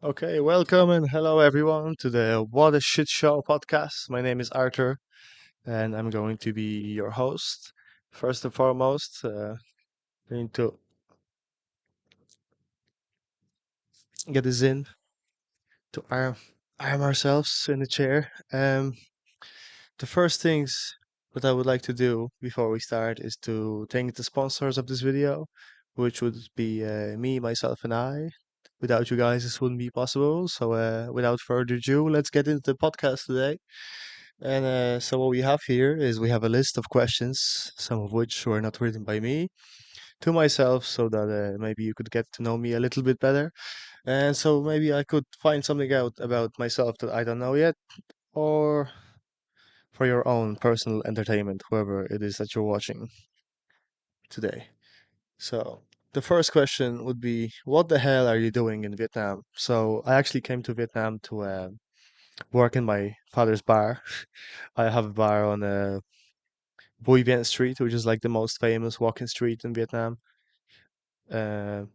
Okay, welcome and hello everyone to the What a Shit Show podcast. My name is Arthur and I'm going to be your host. First and foremost, we need to get this in to arm ourselves in the chair. The first things that I would like to do before we start is to thank the sponsors of this video, which would be me, myself, and I. Without you guys, this wouldn't be possible. So, without further ado, let's get into the podcast today. And so what we have here is we have a list of questions, some of which were not written by me, to myself, so that maybe you could get to know me a little bit better. And so maybe I could find something out about myself that I don't know yet, or for your own personal entertainment, whoever it is that you're watching today. So the first question would be, what the hell are you doing in Vietnam? So I actually came to Vietnam to work in my father's bar. I have a bar on Bui Vien Street, which is like the most famous walking street in Vietnam. Uh,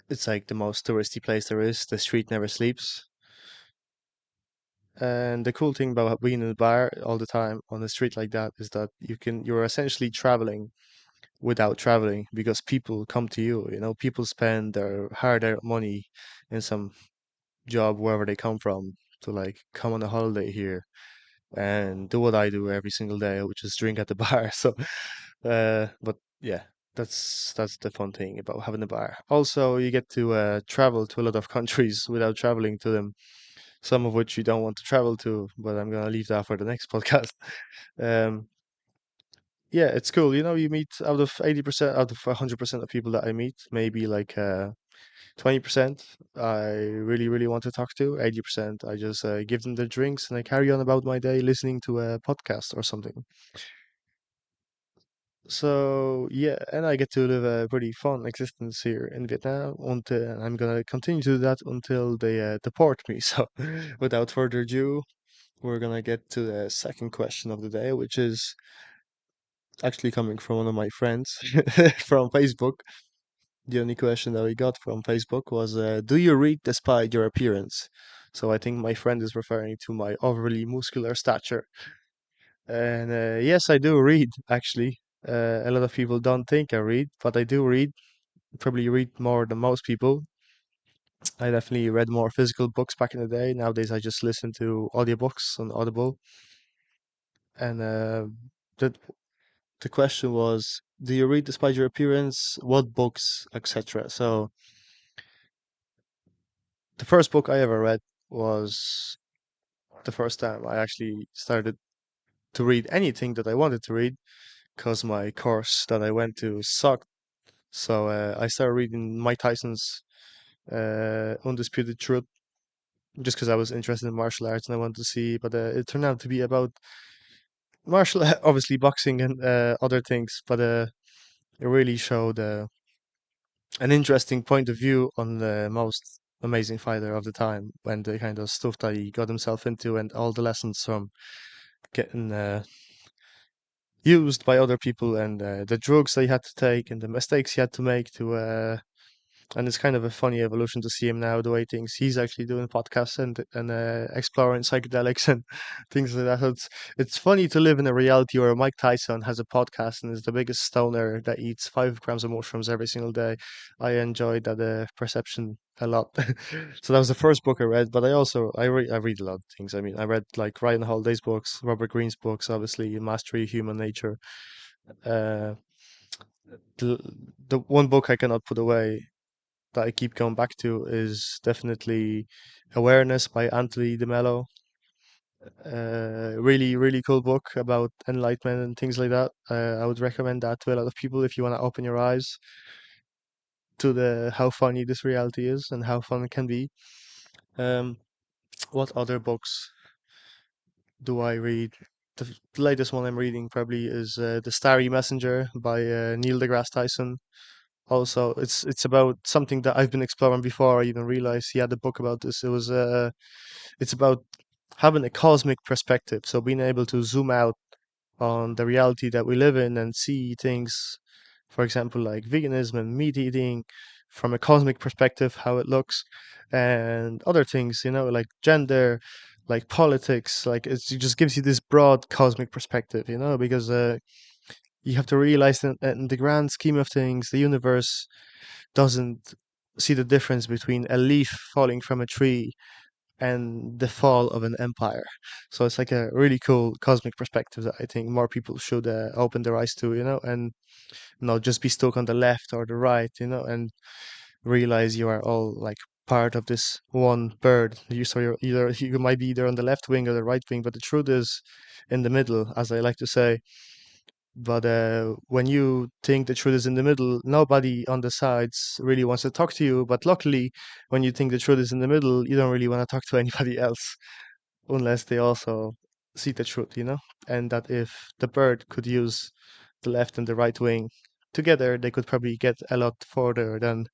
it's like the most touristy place there is. The street never sleeps. And the cool thing about being in a bar all the time on a street like that is that you're essentially traveling without traveling because people come to you. You know, people spend their hard-earned money in some job wherever they come from to like come on a holiday here and do what I do every single day, which is drink at the bar. So, but yeah, that's the fun thing about having a bar. Also, you get to travel to a lot of countries without traveling to them, some of which you don't want to travel to, but I'm gonna leave that for the next podcast. Um, yeah, it's cool. You know, you meet out of 80%, out of 100% of people that I meet, maybe like 20% I really, really want to talk to. 80% I just give them the drinks and I carry on about my day listening to a podcast or something. So yeah, and I get to live a pretty fun existence here in Vietnam until I'm gonna continue to do that until they deport me. So without further ado, we're gonna get to the second question of the day, which is actually coming from one of my friends from Facebook. The only question that we got from Facebook was, "Do you read despite your appearance?" So I think my friend is referring to my overly muscular stature. And yes, I do read, actually. A lot of people don't think I read, but I do read. Probably read more than most people. I definitely read more physical books back in the day. Nowadays, I just listen to audiobooks on Audible. And the the question was, do you read despite your appearance? What books, etc. So the first book I ever read was the first time I actually started to read anything that I wanted to read because my course that I went to sucked. So I started reading Mike Tyson's Undisputed Truth just because I was interested in martial arts and I wanted to see. But it turned out to be about obviously boxing and other things. But it really showed an interesting point of view on the most amazing fighter of the time and the kind of stuff that he got himself into and all the lessons from getting used by other people and the drugs that he had to take and the mistakes he had to make to and it's kind of a funny evolution to see him now, the way things he's actually doing podcasts and exploring psychedelics and things like that. So it's funny to live in a reality where Mike Tyson has a podcast and is the biggest stoner that eats 5 grams of mushrooms every single day. I enjoyed that perception a lot. So that was the first book I read, but I read a lot of things. I mean, I read like Ryan Holiday's books, Robert Greene's books, obviously Mastery Human Nature. Uh, the the one book I cannot put away that I keep going back to is definitely Awareness by Anthony DeMello. Really, really cool book about enlightenment and things like that. I would recommend that to a lot of people if you want to open your eyes to the how funny this reality is and how fun it can be. Um, what other books do I read? The latest one I'm reading probably is The Starry Messenger by Neil deGrasse Tyson. Also, it's about something that I've been exploring before I even realized he had a book about this. It's about having a cosmic perspective, so being able to zoom out on the reality that we live in and see things, for example, like veganism and meat eating from a cosmic perspective how it looks, and other things, like gender, like politics, like it just gives you this broad cosmic perspective, because you have to realize that in the grand scheme of things, the universe doesn't see the difference between a leaf falling from a tree and the fall of an empire. So it's like a really cool cosmic perspective that I think more people should open their eyes to, and not just be stuck on the left or the right, and realize you are all like part of this one bird. You might be either on the left wing or the right wing, but the truth is in the middle, as I like to say. But when you think the truth is in the middle, nobody on the sides really wants to talk to you. But luckily, when you think the truth is in the middle, you don't really want to talk to anybody else unless they also see the truth, And that if the bird could use the left and the right wing together, they could probably get a lot further than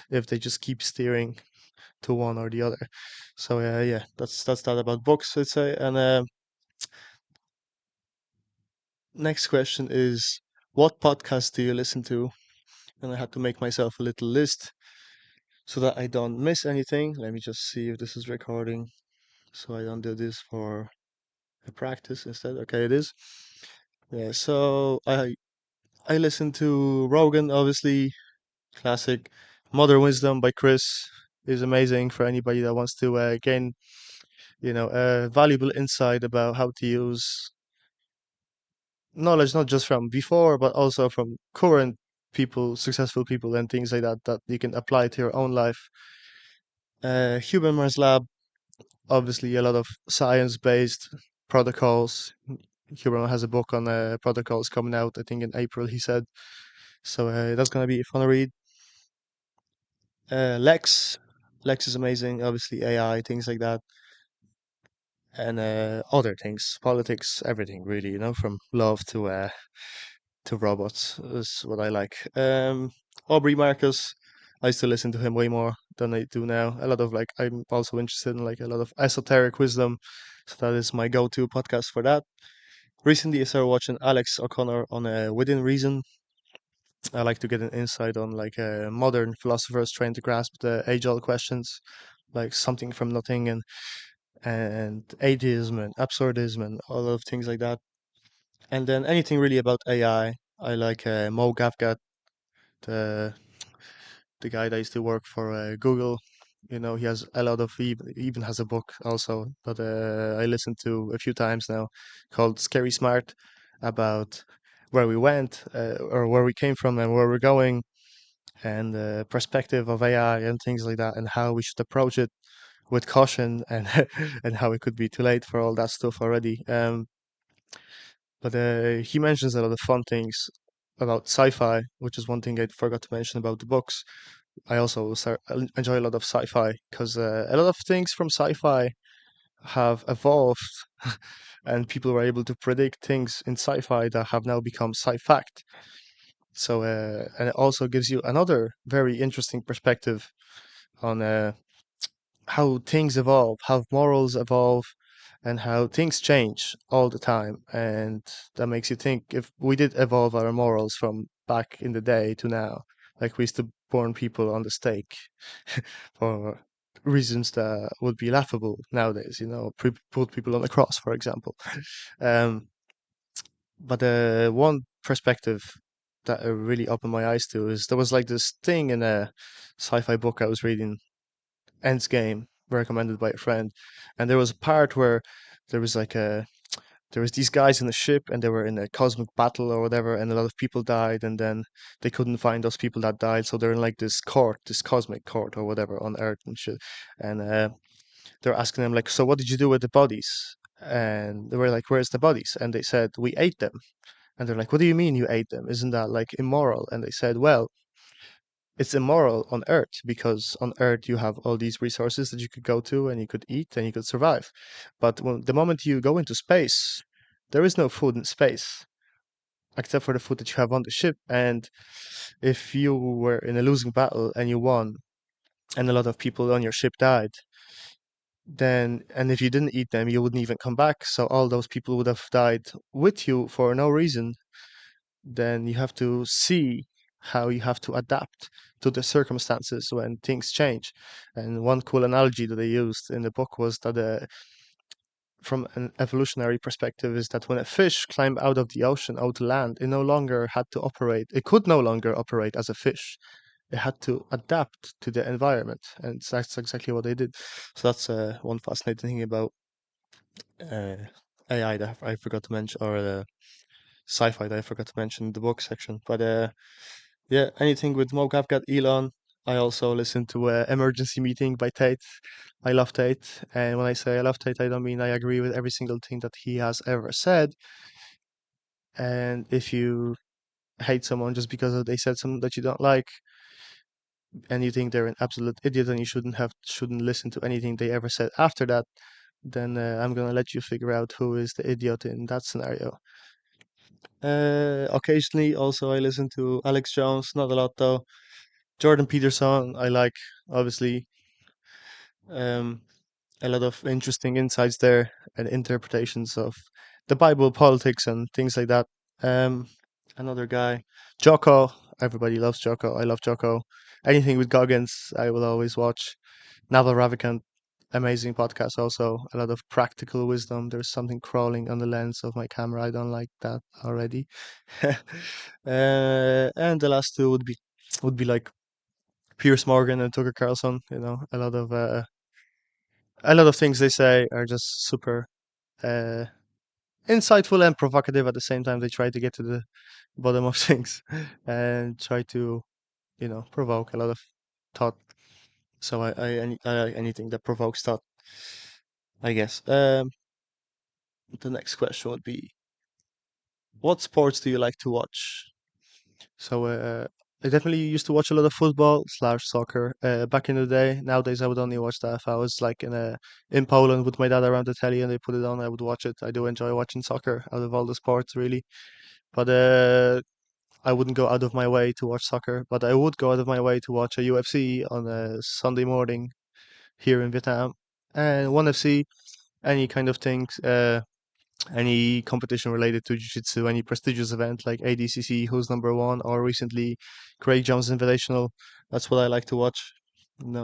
if they just keep steering to one or the other. So yeah, that's that about books, I'd say. And next question is, what podcast do you listen to? And I had to make myself a little list so that I don't miss anything. Let me just see if this is recording, so I don't do this for a practice instead. Okay, it is. Yeah, so I listen to Rogan, obviously, classic. Modern Wisdom by Chris is amazing for anybody that wants to gain, valuable insight about how to use knowledge, not just from before, but also from current people, successful people, and things like that that you can apply to your own life. Huberman's Lab, obviously, a lot of science-based protocols. Huberman has a book on protocols coming out, I think in April, he said. So that's gonna be a fun read. Lex, Lex is amazing. Obviously, AI, things like that, and other things, politics, everything really. From love to robots is what I like. Aubrey Marcus, I used to listen to him way more than I do now. A lot of like, I'm also interested in like a lot of esoteric wisdom, so that is my go-to podcast for that. Recently, I started watching Alex O'Connor on Within Reason. I like to get an insight on like modern philosophers trying to grasp the age-old questions, like something from nothing, and atheism and absurdism and all of things like that. And then anything really about AI. I like Mo Gavgat, the the guy that used to work for Google. He has a lot of he even has a book also that I listened to a few times now, called Scary Smart, about where we went or where we came from and where we're going, and the perspective of AI and things like that, and how we should approach it with caution, and and how it could be too late for all that stuff already. But he mentions a lot of fun things about sci-fi, which is one thing I forgot to mention about the books. I also enjoy a lot of sci-fi because a lot of things from sci-fi have evolved, and people were able to predict things in sci-fi that have now become sci-fact. So, and it also gives you another very interesting perspective on how things evolve, how morals evolve, and how things change all the time. And that makes you think, if we did evolve our morals from back in the day to now, like we used to burn people on the stake for reasons that would be laughable nowadays, put people on the cross, for example. Um, but one perspective that really opened my eyes to is there was like this thing in a sci-fi book I was reading, Endgame, recommended by a friend, and there was a part where there was like a there was these guys in a ship and they were in a cosmic battle or whatever, and a lot of people died, and then they couldn't find those people that died, so they're in like this court, this cosmic court or whatever on Earth and shit, and they're asking them like, so what did you do with the bodies? And they were like, where's the bodies? And they said, we ate them. And they're like, what do you mean you ate them? Isn't that like immoral? And they said, well, it's immoral on Earth because on Earth you have all these resources that you could go to and you could eat and you could survive. But the moment you go into space, there is no food in space except for the food that you have on the ship. And if you were in a losing battle and you won, and a lot of people on your ship died, then and if you didn't eat them, you wouldn't even come back. So all those people would have died with you for no reason. Then you have to see how you have to adapt to the circumstances when things change. And one cool analogy that they used in the book was that from an evolutionary perspective is that when a fish climbed out of the ocean out to land, it no longer had to operate. It could no longer operate as a fish. It had to adapt to the environment, and that's exactly what they did. So that's one fascinating thing about uh, AI that I forgot to mention, or sci-fi that I forgot to mention in the book section. But yeah, anything with Mo Got Elon. I also listen to Emergency Meeting by Tate. I love Tate, and when I say I love Tate, I don't mean I agree with every single thing that he has ever said. And if you hate someone just because they said something that you don't like, and you think they're an absolute idiot, and you shouldn't listen to anything they ever said after that, then I'm gonna let you figure out who is the idiot in that scenario. Occasionally, also I listen to Alex Jones, not a lot though. Jordan Peterson, I like, obviously. Um, a lot of interesting insights there and interpretations of the Bible, politics, and things like that. Um, Another guy, Jocko. Everybody loves Jocko. I love Jocko. Anything with Goggins, I will always watch. Naval Ravikant, amazing podcast. Also, a lot of practical wisdom. There's something crawling on the lens of my camera. I don't like that already. And the last two would be like Pierce Morgan and Tucker Carlson. A lot of things they say are just super uh, insightful and provocative at the same time. They try to get to the bottom of things and try to, provoke a lot of thought. So I like anything that provokes thought, I guess. The next question would be, what sports do you like to watch? So I definitely used to watch a lot of football slash soccer back in the day. Nowadays, I would only watch that if I was like in Poland with my dad around the telly and they put it on. I would watch it. I do enjoy watching soccer out of all the sports, really. But I wouldn't go out of my way to watch soccer. But I would go out of my way to watch a UFC on a Sunday morning here in Vietnam, and one FC, any kind of things. Any competition related to jiu-jitsu, any prestigious event like ADCC, who's number one, or recently Craig Jones Invitational. That's what I like to watch.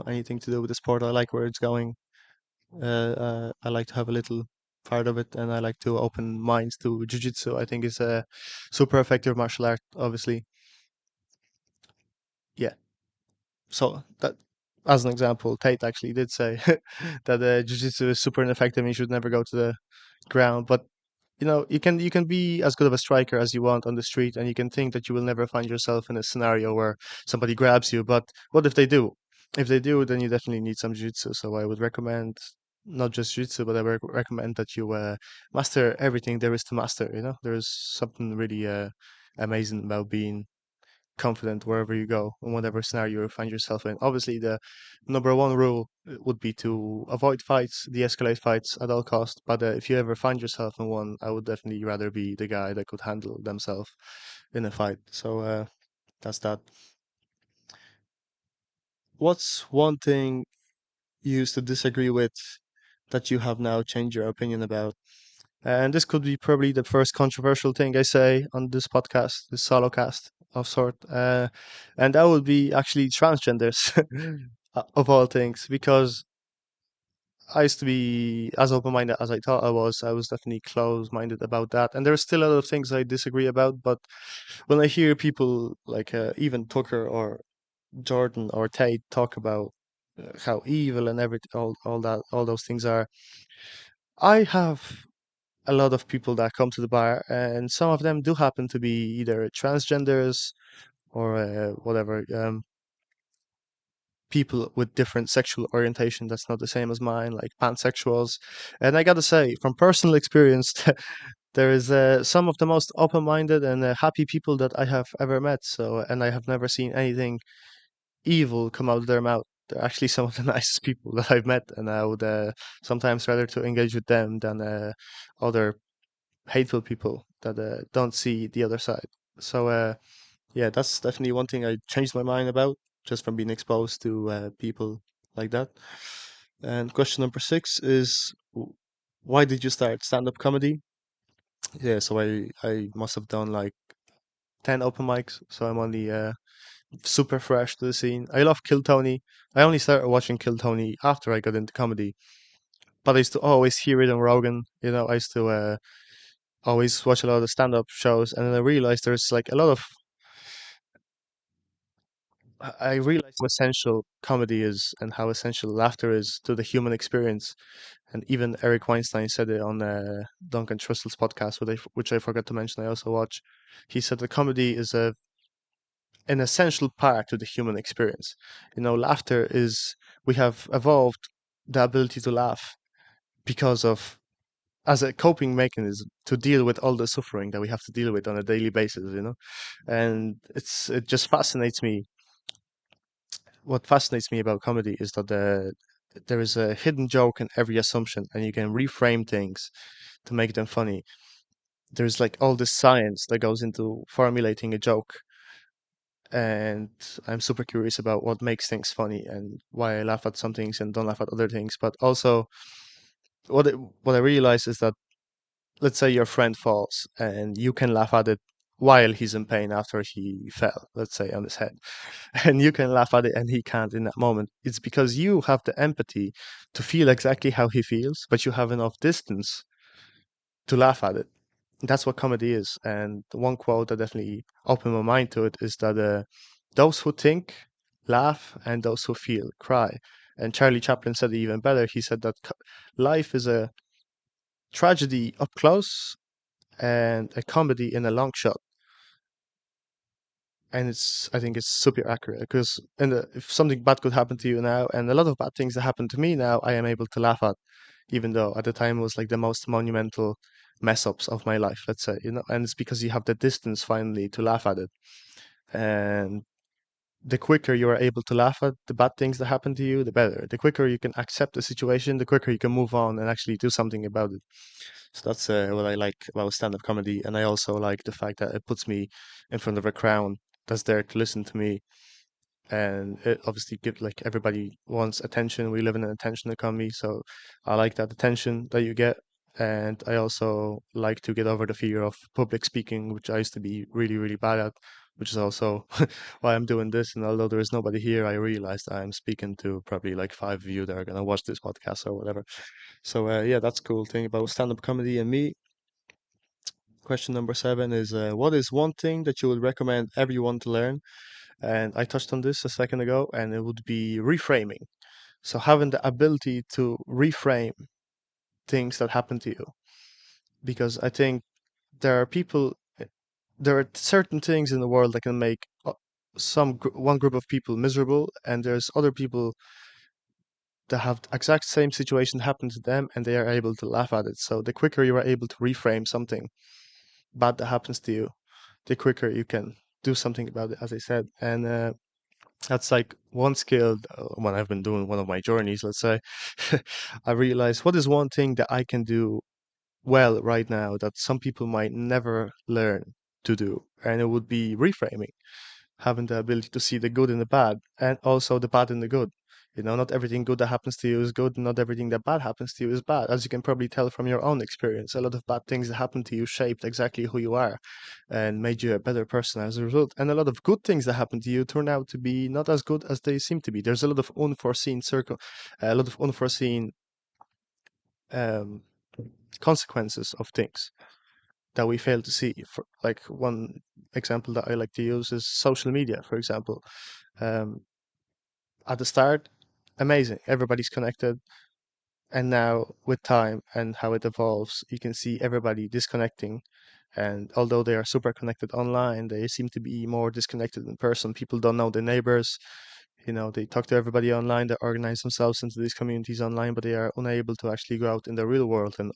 Anything to do with the sport. I like where it's going. I like to have a little part of it, and I like to open minds to jiu-jitsu. I think it's a super effective martial art, obviously. Yeah. So that, as an example, Tate actually did say that jiu-jitsu is super ineffective and you should never go to the ground. But you can be as good of a striker as you want on the street, and you can think that you will never find yourself in a scenario where somebody grabs you. But what if they do? If they do, then you definitely need some jiu-jitsu. So I would recommend not just jiu-jitsu, but I would recommend that you master everything there is to master. There's something really amazing about being confident wherever you go in whatever scenario you find yourself in. Obviously, the number one rule would be to avoid fights, de-escalate fights at all costs. But if you ever find yourself in one, I would definitely rather be the guy that could handle themselves in a fight. So that's that. What's one thing you used to disagree with that you have now changed your opinion about? And this could be probably the first controversial thing I say on this podcast, this solo cast of sort. And that would be actually transgenders, of all things, because I used to be as open-minded as I thought I was. I was definitely close-minded about that. And there's still a lot of things I disagree about, but when I hear people like even Tucker or Jordan or Tate talk about how evil and everything, all those things are, I have a lot of people that come to the bar, and some of them do happen to be either transgenders or whatever, people with different sexual orientation that's not the same as mine, like pansexuals. And I gotta say, from personal experience, there is some of the most open-minded and happy people that I have ever met. So, and I have never seen anything evil come out of their mouth. They're actually some of the nicest people that I've met, and I would sometimes rather to engage with them than other hateful people that don't see the other side. So yeah, that's definitely one thing I changed my mind about just from being exposed to people like that. And question number six is, why did you start stand-up comedy? Yeah, so I must have done like 10 open mics, so I'm only super fresh to the scene. I love Kill Tony. I only started watching Kill Tony after I got into comedy, but I used to always hear it on Rogan. I used to always watch a lot of stand-up shows, and then I realized there's like a lot of. I realized how essential comedy is and how essential laughter is to the human experience. And even Eric Weinstein said it on Duncan Trussell's podcast, which I forgot to mention. I also watch. He said that comedy is an essential part to the human experience. Laughter is, we have evolved the ability to laugh because of, as a coping mechanism to deal with all the suffering that we have to deal with on a daily basis. And it just fascinates me. What fascinates me about comedy is that there is a hidden joke in every assumption, and you can reframe things to make them funny. There's like all this science that goes into formulating a joke, and I'm super curious about what makes things funny and why I laugh at some things and don't laugh at other things. But also, what I realize is that, let's say your friend falls and you can laugh at it while he's in pain after he fell, let's say on his head, and you can laugh at it and he can't in that moment. It's because you have the empathy to feel exactly how he feels, but you have enough distance to laugh at it. That's what comedy is. And the one quote that definitely opened my mind to it is that those who think laugh, and those who feel cry. And Charlie Chaplin said it even better. He said that life is a tragedy up close and a comedy in a long shot. And I think it's super accurate because if something bad could happen to you now, and a lot of bad things that happen to me now, I am able to laugh at, even though at the time it was like the most monumental mess ups of my life, let's say. And it's because you have the distance finally to laugh at it. And the quicker you are able to laugh at the bad things that happen to you, the better. The quicker you can accept the situation, the quicker you can move on and actually do something about it. So that's what I like about stand-up comedy, and I also like the fact that it puts me in front of a crowd that's there to listen to me, and it obviously gives, like, everybody wants attention. We live in an attention economy, so I like that attention that you get. And I also like to get over the fear of public speaking, which I used to be really, really bad at, which is also why I'm doing this. And although there is nobody here, I realized I'm speaking to probably like five of you that are gonna watch this podcast or whatever. So yeah, that's cool thing about stand-up comedy and me. Question number 7 is, what is one thing that you would recommend everyone to learn? And I touched on this a second ago, and it would be reframing. So having the ability to reframe things that happen to you, because I think there are people, there are certain things in the world that can make one group of people miserable, and there's other people that have the exact same situation happen to them, and they are able to laugh at it. So the quicker you are able to reframe something bad that happens to you, the quicker you can do something about it, as I said. And that's like one skill when I've been doing one of my journeys, let's say. I realized, what is one thing that I can do well right now that some people might never learn to do? And it would be reframing, having the ability to see the good in the bad and also the bad in the good. Not everything good that happens to you is good, not everything that bad happens to you is bad. As you can probably tell from your own experience, a lot of bad things that happen to you shaped exactly who you are and made you a better person as a result. And a lot of good things that happen to you turn out to be not as good as they seem to be. There's a lot of a lot of unforeseen um, consequences of things that we fail to see. For, like, one example that I like to use is social media, for example. Um, at the start, amazing, everybody's connected. And now, with time and how it evolves, you can see everybody disconnecting. And although they are super connected online, they seem to be more disconnected in person. People don't know their neighbors. They talk to everybody online, they organize themselves into these communities online, but they are unable to actually go out in the real world and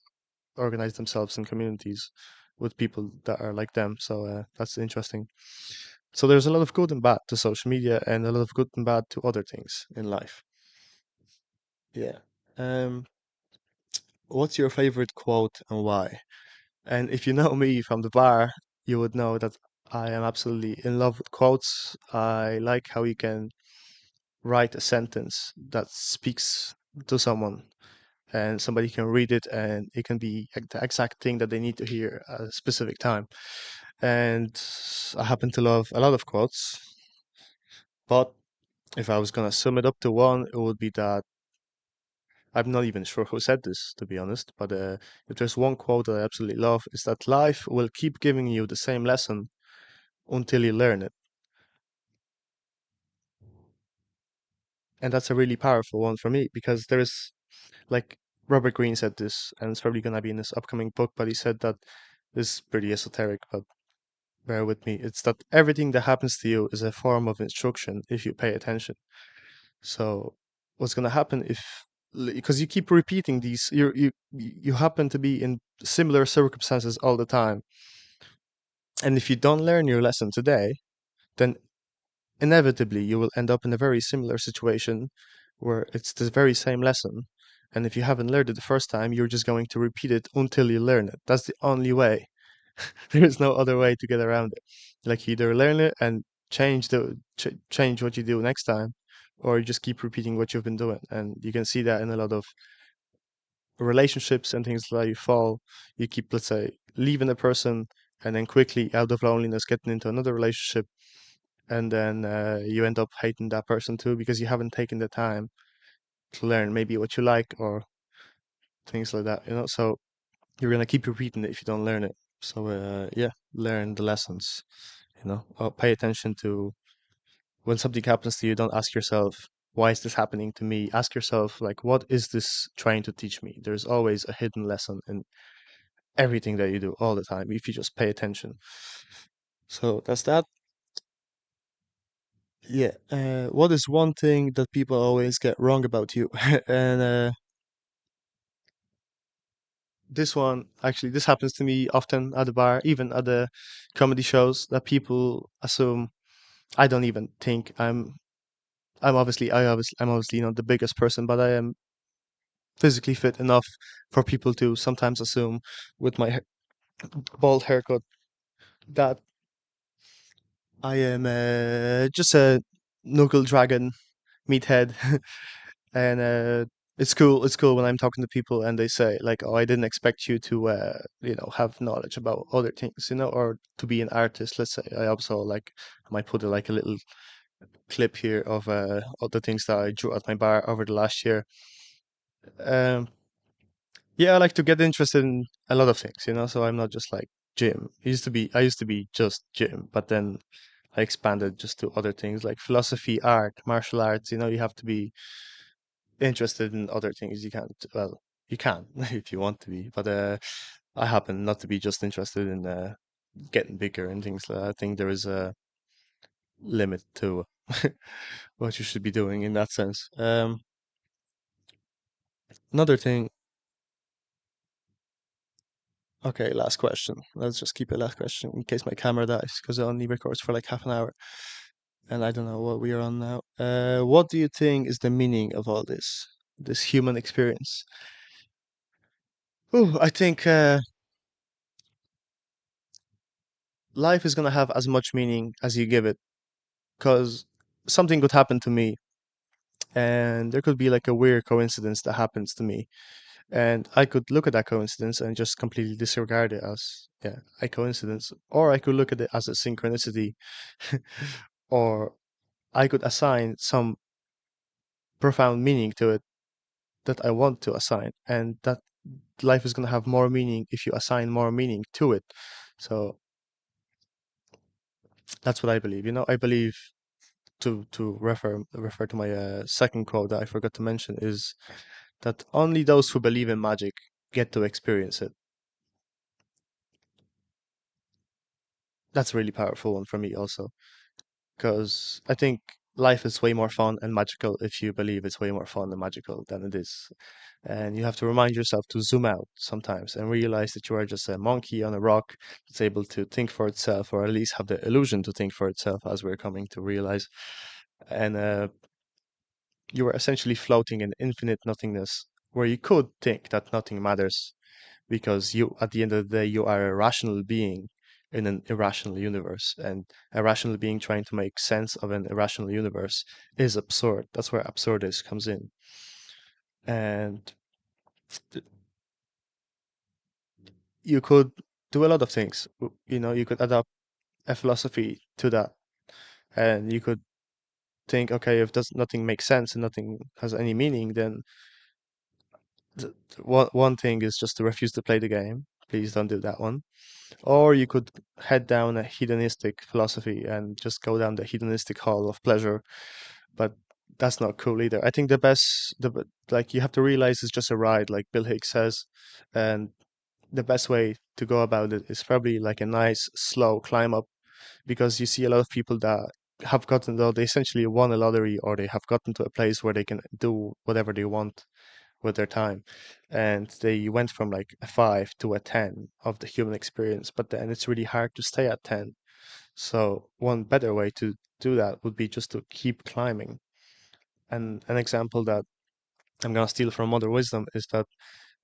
organize themselves in communities with people that are like them. So that's interesting. So there's a lot of good and bad to social media, and a lot of good and bad to other things in life. Yeah. Um, what's your favorite quote and why? And if you know me from the bar, you would know that I am absolutely in love with quotes. I like how you can write a sentence that speaks to someone, and somebody can read it and it can be the exact thing that they need to hear at a specific time. And I happen to love a lot of quotes, but if I was gonna sum it up to one, it would be that I'm not even sure who said this, to be honest, but if there's one quote that I absolutely love, is that life will keep giving you the same lesson until you learn it. And that's a really powerful one for me because there's like Robert Greene said this, and it's probably gonna be in this upcoming book, but he said that this is pretty esoteric, but bear with me. It's that everything that happens to you is a form of instruction if you pay attention. So what's gonna happen if because you keep repeating these, you happen to be in similar circumstances all the time, and if you don't learn your lesson today, then inevitably you will end up in a very similar situation where it's the very same lesson. And if you haven't learned it the first time, you're just going to repeat it until you learn it. That's the only way. There is no other way to get around it. Like you either learn it and change what you do next time, or you just keep repeating what you've been doing. And you can see that in a lot of relationships and things like you fall. You keep, let's say, leaving a person and then quickly out of loneliness getting into another relationship, and then you end up hating that person too because you haven't taken the time to learn maybe what you like or things like that, you know. So you're gonna keep repeating it if you don't learn it. So yeah, learn the lessons, you know. Pay attention to when something happens to you. Don't ask yourself, why is this happening to me? Ask yourself, like, what is this trying to teach me? There's always a hidden lesson in everything that you do all the time if you just pay attention. So that's that. Yeah. What is one thing that people always get wrong about you? And this one, actually, this happens to me often at the bar, even at the comedy shows, that people assume I don't even think I'm obviously not the biggest person, but I am physically fit enough for people to sometimes assume with my bald haircut that I am just a knuckle dragon meathead. And it's cool. It's cool when I'm talking to people and they say like, "Oh, I didn't expect you to, have knowledge about other things, or to be an artist." Let's say I also like I might put like a little clip here of the things that I drew at my bar over the last year. Um, yeah, I like to get interested in a lot of things, So I'm not just like gym. I used to be just gym, but then I expanded just to other things like philosophy, art, martial arts. You have to be interested in other things. You can't, well, you can if you want to be, but I happen not to be just interested in getting bigger and things like that. I think there is a limit to what you should be doing in that sense. Another thing, okay, last question. Let's just keep it last question in case my camera dies because it only records for like half an hour and I don't know what we are on now. What do you think is the meaning of all this human experience? Ooh, I think life is gonna have as much meaning as you give it because something could happen to me and there could be like a weird coincidence that happens to me and I could look at that coincidence and just completely disregard it as yeah a coincidence, or I could look at it as a synchronicity, or I could assign some profound meaning to it that I want to assign, and that life is going to have more meaning if you assign more meaning to it. So that's what I believe. I believe to refer to my second quote that I forgot to mention is that only those who believe in magic get to experience it. That's a really powerful one for me also, because I think life is way more fun and magical if you believe it's way more fun and magical than it is. And you have to remind yourself to zoom out sometimes and realize that you are just a monkey on a rock that's able to think for itself, or at least have the illusion to think for itself, as we're coming to realize. And you are essentially floating in infinite nothingness, where you could think that nothing matters because at the end of the day, you are a rational being in an irrational universe, and a rational being trying to make sense of an irrational universe is absurd. That's where absurdist comes in. And you could do a lot of things. You could adapt a philosophy to that, and you could think, okay, if does nothing makes sense and nothing has any meaning, then one thing is just to refuse to play the game. Please don't do that one. Or you could head down a hedonistic philosophy and just go down the hedonistic hall of pleasure, but that's not cool either. I think like you have to realize it's just a ride, like Bill Hicks says, and the best way to go about it is probably like a nice slow climb up, because you see a lot of people that have gotten, though they essentially won a lottery, or they have gotten to a place where they can do whatever they want with their time, and they went from like a 5 to a 10 of the human experience, but then it's really hard to stay at 10. So one better way to do that would be just to keep climbing. And an example that I'm gonna steal from Mother Wisdom is that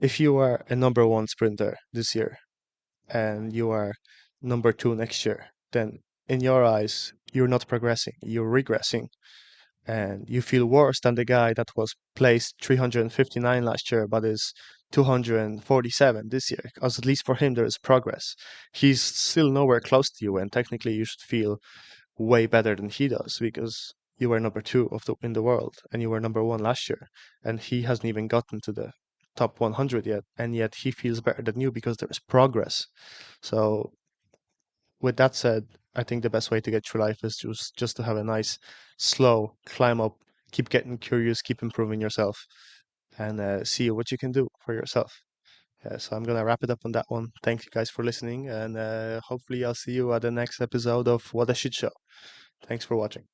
if you are a number one sprinter this year and you are number two next year, then in your eyes, you're not progressing, you're regressing. And you feel worse than the guy that was placed 359 last year but is 247 this year, because at least for him there is progress. He's still nowhere close to you, and technically you should feel way better than he does, because you were number two in the world and you were number one last year, and he hasn't even gotten to the top 100 yet, and yet he feels better than you because there is progress. So with that said, I think the best way to get through life is just to have a nice, slow climb up, keep getting curious, keep improving yourself, and see what you can do for yourself. Yeah, so I'm gonna wrap it up on that one. Thank you guys for listening, and hopefully I'll see you at the next episode of What a Shit Show. Thanks for watching.